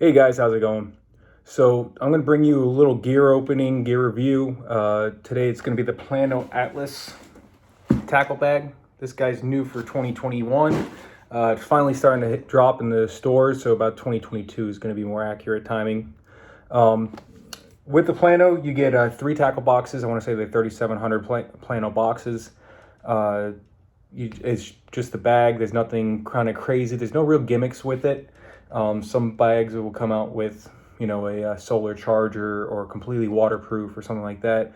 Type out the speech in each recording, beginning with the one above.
Hey guys, how's it going? So I'm going to bring you a little gear opening, gear review. Today it's going to be the Plano Atlas tackle bag. This guy's new for 2021. It's finally starting to drop in the stores, so about 2022 is going to be more accurate timing. With the Plano, you get 3 tackle boxes. I want to say they're 3,700 Plano boxes. It's just the bag. There's nothing kind of crazy. There's no real gimmicks with it. Some bags will come out with, a solar charger or completely waterproof or something like that.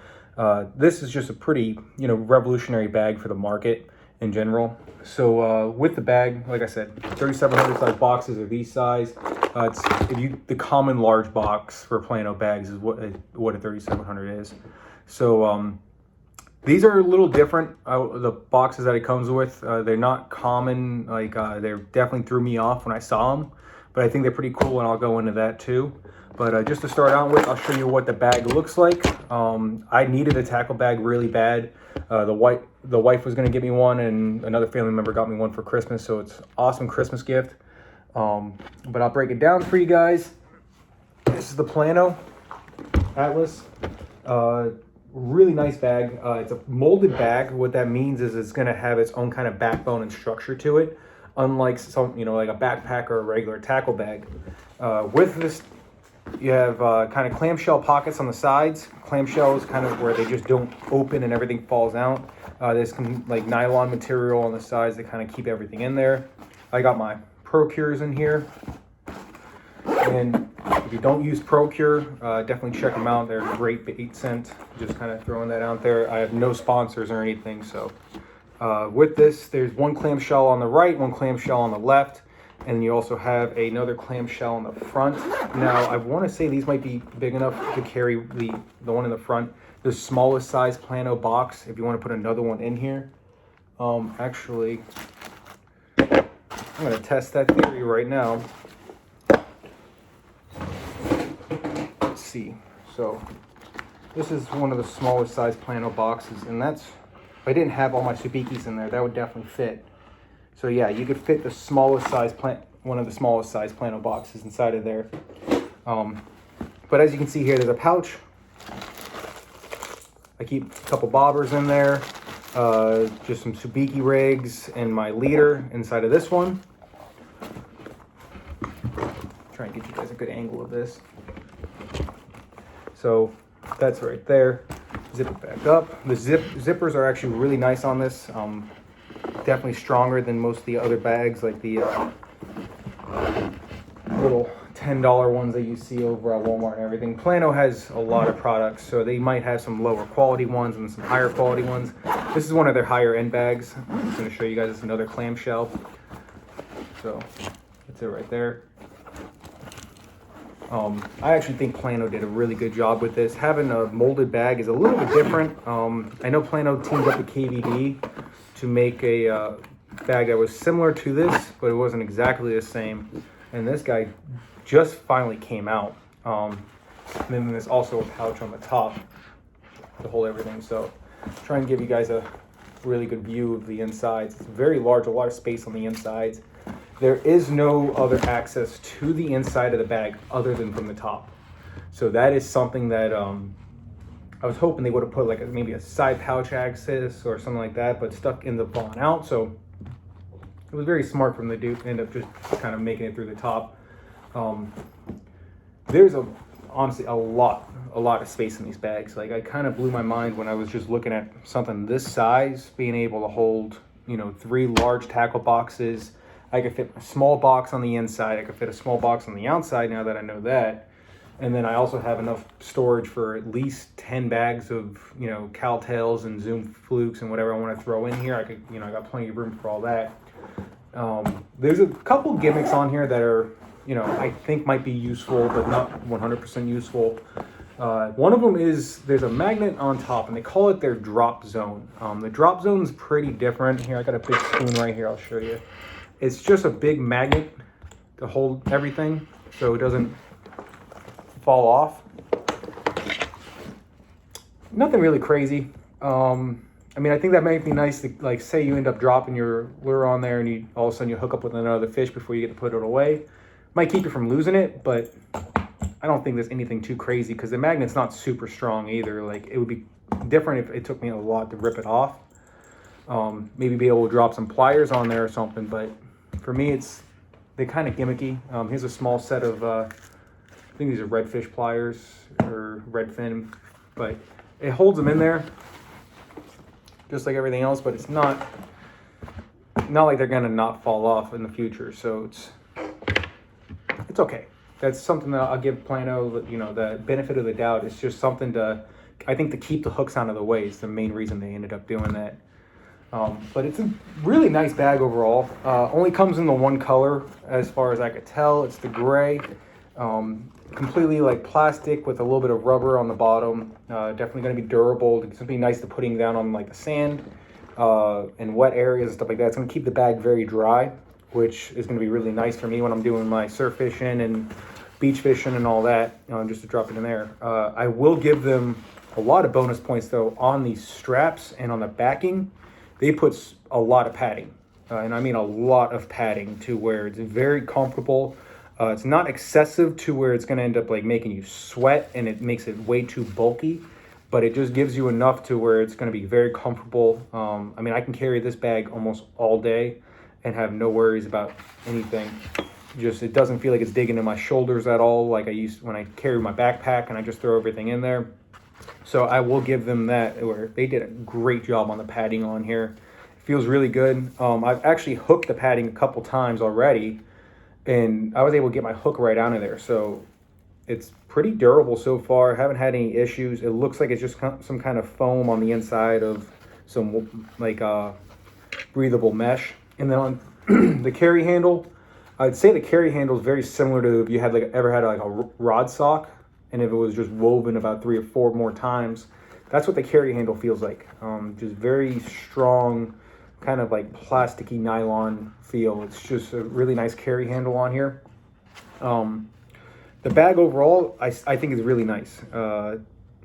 This is just a pretty, revolutionary bag for the market in general. So with the bag, like I said, 3,700 size boxes are these size. The common large box for Plano bags is what a 3,700 is. So these are a little different. The boxes that it comes with, they're not common. They definitely threw me off when I saw them. But I think they're pretty cool, and I'll go into that too. But just to start out with, I'll show you what the bag looks like. I needed a tackle bag really bad. The wife was going to get me one, and another family member got me one for Christmas, so it's an awesome Christmas gift. But I'll break it down for you guys. This is the Plano Atlas. Really nice bag. It's a molded bag. What that means is it's going to have its own kind of backbone and structure to it. Unlike some, like a backpack or a regular tackle bag. With this, you have kind of clamshell pockets on the sides. Clamshell is kind of where they just don't open and everything falls out. There's like nylon material on the sides that kind of keep everything in there. I got my ProCures in here. And if you don't use ProCure, definitely check them out. They're a great 8 cent. Just kind of throwing that out there. I have no sponsors or anything, so. With this, there's one clamshell on the right, one clamshell on the left, and you also have another clamshell on the front. Now, I want to say these might be big enough to carry the one in the front. The smallest size Plano box, if you want to put another one in here. Actually, I'm going to test that theory right now. Let's see. So, this is one of the smallest size Plano boxes, and that's... If I didn't have all my Subikis in there, that would definitely fit. So yeah, you could fit the smallest size one of the smallest size Plano boxes inside of there. But as you can see here, there's a pouch. I keep a couple bobbers in there, just some Subiki rigs and my leader inside of this one. Try and get you guys a good angle of this. So that's right there. Zip it back up. The zippers are actually really nice on this. Definitely stronger than most of the other bags, like the little $10 ones that you see over at Walmart and everything. Plano has a lot of products, so they might have some lower quality ones and some higher quality ones. This is one of their higher end bags. I'm just going to show you guys another clamshell. So that's it right there. I actually think Plano did a really good job with this. Having a molded bag is a little bit different. I know Plano teamed up with KVD to make a bag that was similar to this, but it wasn't exactly the same. And this guy just finally came out. And then there's also a pouch on the top to hold everything. So try and give you guys a really good view of the insides. It's very large, a lot of space on the insides. There is no other access to the inside of the bag other than from the top. So that is something that I was hoping they would have put like maybe a side pouch access or something like that, but stuff ended up falling out. So it was very smart from the dude to end up just kind of making it through the top. There's honestly a lot of space in these bags. Like I kind of blew my mind when I was just looking at something this size, being able to hold, 3 large tackle boxes. I could fit a small box on the inside. I could fit a small box on the outside now that I know that. And then I also have enough storage for at least 10 bags of, Caltails and Zoom Flukes and whatever I want to throw in here. I got plenty of room for all that. There's a couple gimmicks on here that are, I think might be useful, but not 100% useful. One of them is there's a magnet on top, and they call it their drop zone. The drop zone is pretty different. Here, I got a big spoon right here. I'll show you. It's just a big magnet to hold everything so it doesn't fall off. Nothing really crazy. I think that might be nice to, like, say you end up dropping your lure on there and all of a sudden you hook up with another fish before you get to put it away. Might keep you from losing it, but I don't think there's anything too crazy because the magnet's not super strong either. Like, it would be different if it took me a lot to rip it off. Maybe be able to drop some pliers on there or something, but for me, they're kind of gimmicky. Here's a small set of, I think these are redfish pliers or redfin, but it holds them in there just like everything else, but it's not like they're gonna not fall off in the future. So it's okay. That's something that I'll give Plano, the benefit of the doubt. It's just something I think to keep the hooks out of the way is the main reason they ended up doing that. But it's a really nice bag overall. Only comes in the one color as far as I could tell. It's the gray. Completely like plastic with a little bit of rubber on the bottom. Definitely going to be durable. It's going to be nice to putting down on like the sand and wet areas and stuff like that. It's going to keep the bag very dry, which is going to be really nice for me when I'm doing my surf fishing and beach fishing and all that, just to drop it in there. I will give them a lot of bonus points though on these straps and on the backing. They put a lot of padding, and I mean a lot of padding, to where it's very comfortable. It's not excessive to where it's going to end up like making you sweat and it makes it way too bulky, but it just gives you enough to where it's going to be very comfortable. I mean, I can carry this bag almost all day and have no worries about anything. Just, it doesn't feel like it's digging in my shoulders at all like I used when I carry my backpack and I just throw everything in there. So I will give them that, where they did a great job on the padding on here. It feels really good. I've actually hooked the padding a couple times already, and I was able to get my hook right out of there. So it's pretty durable so far. I haven't had any issues. It looks like it's just some kind of foam on the inside of some like breathable mesh. And then on the carry handle, I'd say the carry handle is very similar to if you had ever had a rod sock, and if it was just woven about 3 or 4 more times. That's what the carry handle feels like. Just very strong, kind of like plasticky nylon feel. It's just a really nice carry handle on here. The bag overall, I think is really nice.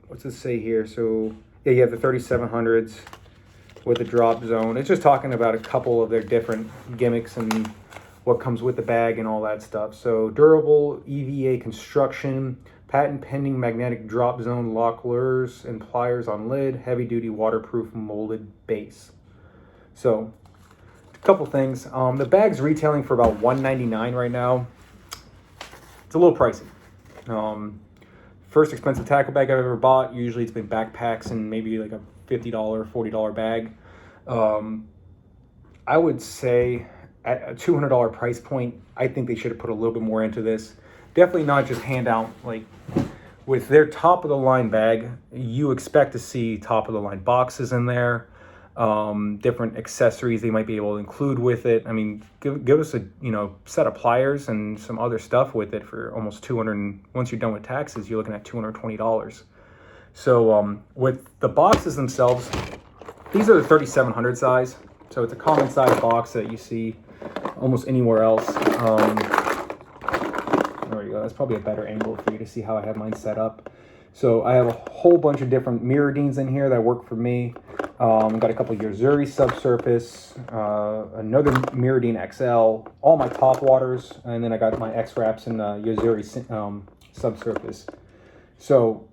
What's it say here? So yeah, you have the 3700s with the drop zone. It's just talking about a couple of their different gimmicks and what comes with the bag and all that stuff. So durable EVA construction, patent pending magnetic drop zone lock lures and pliers on lid, heavy duty waterproof molded base. So a couple things. The bag's retailing for about $199 right now. It's a little pricey. First expensive tackle bag I've ever bought. Usually it's been backpacks and maybe like a $50, $40 bag. I would say at a $200 price point, I think they should have put a little bit more into this. Definitely not just hand out, like with their top of the line bag, you expect to see top of the line boxes in there, different accessories they might be able to include with it. I mean, give us a set of pliers and some other stuff with it for almost $200. And once you're done with taxes, you're looking at $220. So with the boxes themselves, these are the 3700 size. So it's a common size box that you see almost anywhere else. There we go. That's probably a better angle for you to see how I have mine set up. So I have a whole bunch of different Mirrodines in here that work for me. Got a couple of Yozuri subsurface, another Mirrodine XL, all my top waters, and then I got my X-Wraps and Yozuri subsurface. So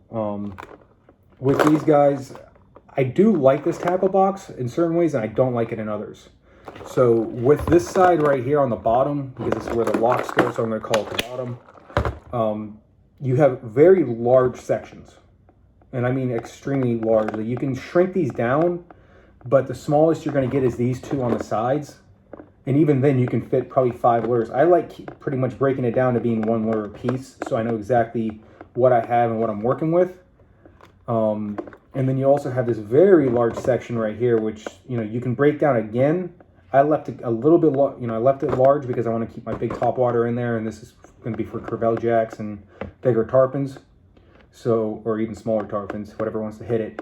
with these guys, I do like this tackle box in certain ways, and I don't like it in others. So with this side right here on the bottom, because this is where the locks go, so I'm going to call it the bottom, you have very large sections. And I mean extremely large. Like, you can shrink these down, but the smallest you're going to get is these two on the sides. And even then, you can fit probably 5 lures. I like pretty much breaking it down to being 1 lure a piece, so I know exactly what I have and what I'm working with. And then you also have this very large section right here, which you can break down again. I left it a little bit, I left it large because I want to keep my big topwater in there, and this is going to be for crevalle jacks and bigger tarpons, so, or even smaller tarpons, whatever wants to hit it.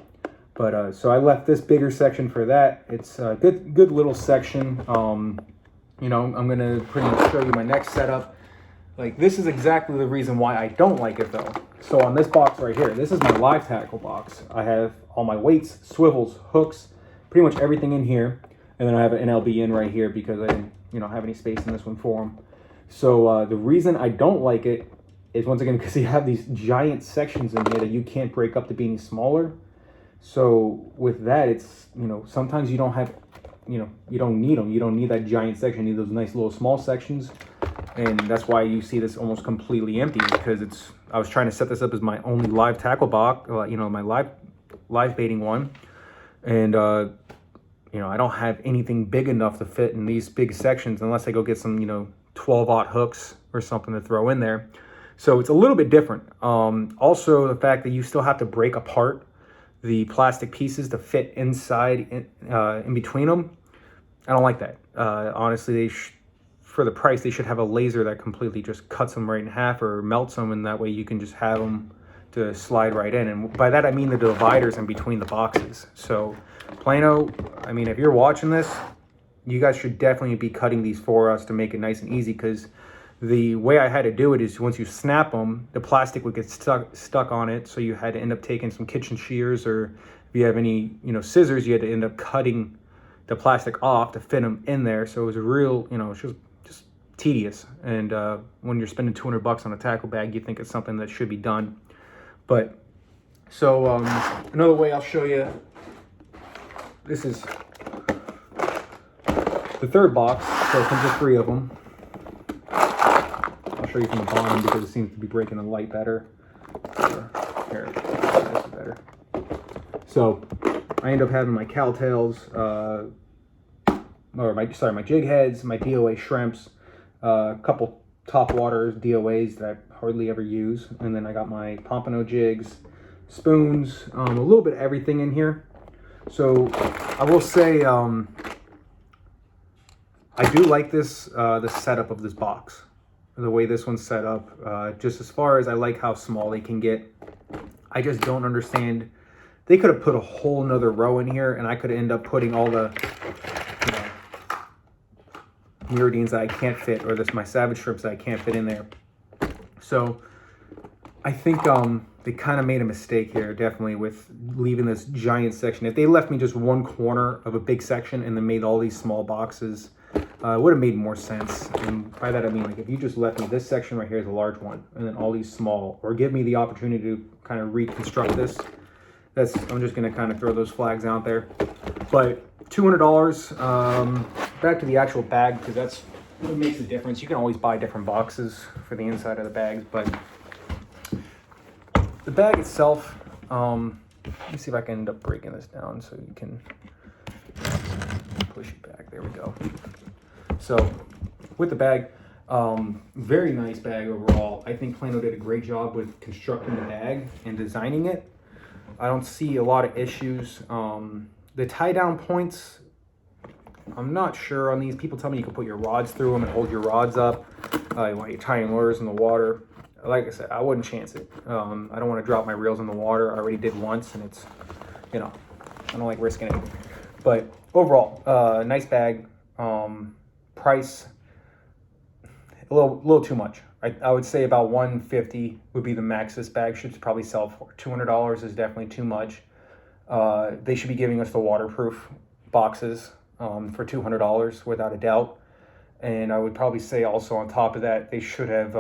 But so I left this bigger section for that. It's a good little section. I'm going to pretty much show you my next setup. Like, this is exactly the reason why I don't like it though. So on this box right here, this is my live tackle box. I have all my weights, swivels, hooks, pretty much everything in here. And then I have an NLB in right here because I didn't, have any space in this one for them. So the reason I don't like it is, once again, because you have these giant sections in here that you can't break up to be any smaller. So with that, it's, you know, sometimes you don't have, you know, you don't need them. You don't need that giant section. You need those nice little small sections. And that's why you see this almost completely empty, because it's, I was trying to set this up as my only live tackle box, you know, my live baiting one. And, you know, I don't have anything big enough to fit in these big sections unless I go get some, you know, 12-aught hooks or something to throw in there. So it's a little bit different. Also, the fact that you still have to break apart the plastic pieces to fit inside in between them. I don't like that. Honestly, for the price, they should have a laser that completely just cuts them right in half or melts them, and that way you can just have them to slide right in. And by that, I mean the dividers in between the boxes. So Plano, I mean, if you're watching this, you guys should definitely be cutting these for us to make it nice and easy, because the way I had to do it is once you snap them, the plastic would get stuck on it. So you had to end up taking some kitchen shears, or if you have any, you know, scissors, you had to end up cutting the plastic off to fit them in there. So it was a real, you know, it's just tedious. And when you're spending $200 on a tackle bag, you think it's something that should be done. But so another way I'll show you, this is the third box. So it comes with 3 of them. I'll show you from the bottom because it seems to be breaking the light better. Here, this is better. So I end up having my cowtails, my jig heads, my DOA shrimps, a couple top waters, DOAs that I hardly ever use, and then I got my pompano jigs, spoons, a little bit of everything in here. So I will say I do like this, the setup of this box, the way this one's set up. Just as far as I like how small they can get. I just don't understand. They could have put a whole nother row in here, and I could end up putting all the, you know, Muridians that I can't fit, or my Savage shrimps that I can't fit in there. So I think they kind of made a mistake here, definitely, with leaving this giant section. If they left me just one corner of a big section and then made all these small boxes, it would have made more sense. And by that I mean, like, if you just left me this section right here is a large one, and then all these small, or give me the opportunity to kind of reconstruct this. I'm just going to kind of throw those flags out there. But $200. Back to the actual bag, because that's what makes the difference. You can always buy different boxes for the inside of the bags, but the bag itself, let me see if I can end up breaking this down so you can push it back. There we go. So with the bag, very nice bag overall. I think Plano did a great job with constructing the bag and designing it. I don't see a lot of issues. The tie down points, I'm not sure on these. People tell me you can put your rods through them and hold your rods up while you're tying lures in the water. Like I said, I wouldn't chance it. I don't want to drop my reels in the water. I already did once, and it's, you know, I don't like risking it. But overall, nice bag. Price, a little too much. I would say about $150 would be the max this bag should probably sell for. $200 is definitely too much. They should be giving us the waterproof boxes for $200 without a doubt. And I would probably say also on top of that, they should have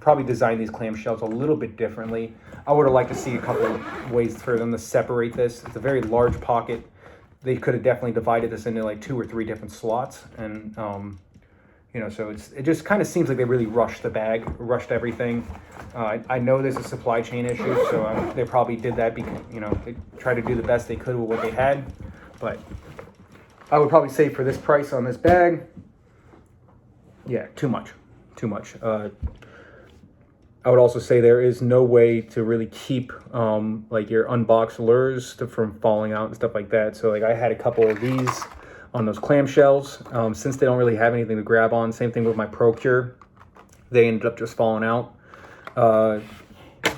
probably designed these clamshells a little bit differently. I would have liked to see a couple of ways for them to separate this. It's a very large pocket. They could have definitely divided this into like 2 or 3 different slots, and you know, so it just kind of seems like they really rushed the bag, rushed everything. I know there's a supply chain issue, so they probably did that because, you know, they tried to do the best they could with what they had. But I would probably say for this price on this bag, yeah, too much. I would also say there is no way to really keep like your unboxed lures from falling out and stuff like that. So like I had a couple of these on those clamshells. Since they don't really have anything to grab on, same thing with my Procure, they ended up just falling out.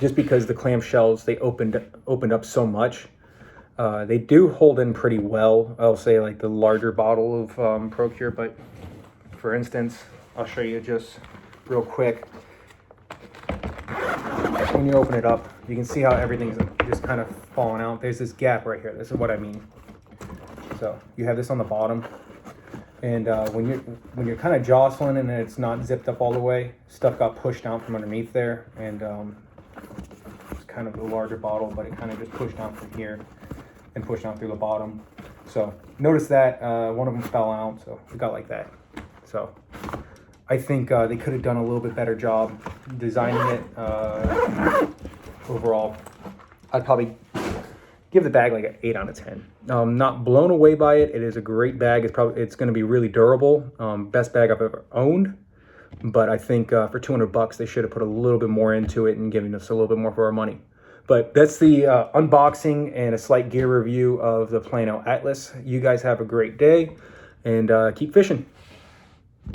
Just because the clamshells, they opened up so much. They do hold in pretty well. I'll say like the larger bottle of Procure, but for instance, I'll show you just real quick. When you open it up, you can see how everything's just kind of falling out. There's this gap right here. This is what I mean. So you have this on the bottom, And when you're kind of jostling and it's not zipped up all the way, stuff got pushed out from underneath there, and it's kind of a larger bottle, but it kind of just pushed out from here and pushed out through the bottom. So notice that one of them fell out, so it got like that. So I think they could have done a little bit better job designing it. Overall, I'd probably give the bag like an 8 out of 10. Not blown away by it. It is a great bag. It's going to be really durable. Best bag I've ever owned. But I think for $200 they should have put a little bit more into it and given us a little bit more for our money. But that's the unboxing and a slight gear review of the Plano Atlas. You guys have a great day and keep fishing.